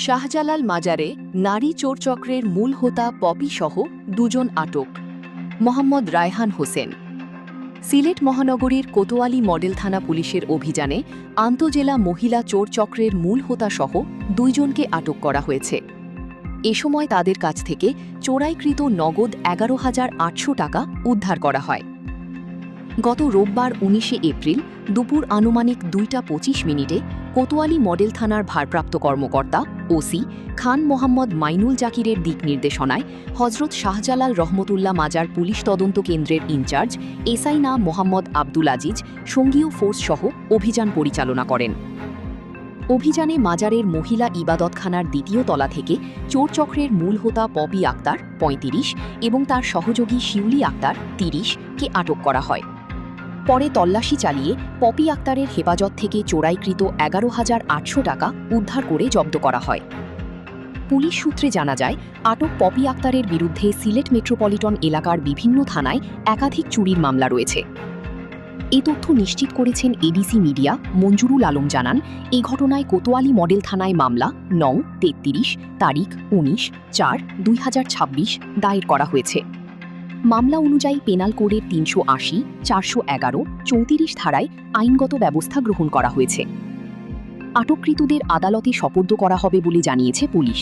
শাহজালাল মাজারে নারী চোরচক্রের মূল হোতা পপি সহ দুজন আটক। মোহাম্মদ রায়হান হোসেন। সিলেট মহানগরীর কোতোয়ালি মডেল থানা পুলিশের অভিযানে আন্তজেলা মহিলা চোরচক্রের মূল হোতা সহ দুইজনকে আটক করা হয়েছে। এ সময় তাদের কাছ থেকে চোরাইকৃত নগদ 11,800 টাকা উদ্ধার করা হয়। গত রোববার 19 এপ্রিল দুপুর আনুমানিক 2:25 কোতোয়ালি মডেল থানার ভারপ্রাপ্ত কর্মকর্তা ওসি খান মোহাম্মদ মাইনুল জাকিরের দিক নির্দেশনায় হজরত শাহজালাল রহমতুল্লাহ মাজার পুলিশ তদন্ত কেন্দ্রের ইনচার্জ এসআই না মোহাম্মদ আব্দুল আজিজ সঙ্গীয় ফোর্স সহ অভিযান পরিচালনা করেন। অভিযানে মাজারের মহিলা ইবাদতখানার দ্বিতীয় তলা থেকে চোরচক্রের মূল হোতা পপি আক্তার 35 এবং তার সহযোগী শিউলি আক্তার 30-কে আটক করা হয়। পরে তল্লাশি চালিয়ে পপি আক্তারের হেফাজত থেকে চোরাইকৃত 11,800 টাকা উদ্ধার করে জব্দ করা হয়। পুলিশ সূত্রে জানা যায়, আটক পপি আক্তারের বিরুদ্ধে সিলেট মেট্রোপলিটন এলাকার বিভিন্ন থানায় একাধিক চুরির মামলা রয়েছে। এই তথ্য নিশ্চিত করেছেন এবিসি মিডিয়া। মঞ্জুরুল আলম জানান, এই ঘটনায় কোতোয়ালি মডেল থানায় মামলা নং 33 তারিখ 19/4/2026 দায়ের করা হয়েছে। মামলা অনুযায়ী পেনাল কোডের 380, 411, 34 ধারায় আইনগত ব্যবস্থা গ্রহণ করা হয়েছে। আটককৃতদের আদালতে সোপর্দ করা হবে বলে জানিয়েছে পুলিশ।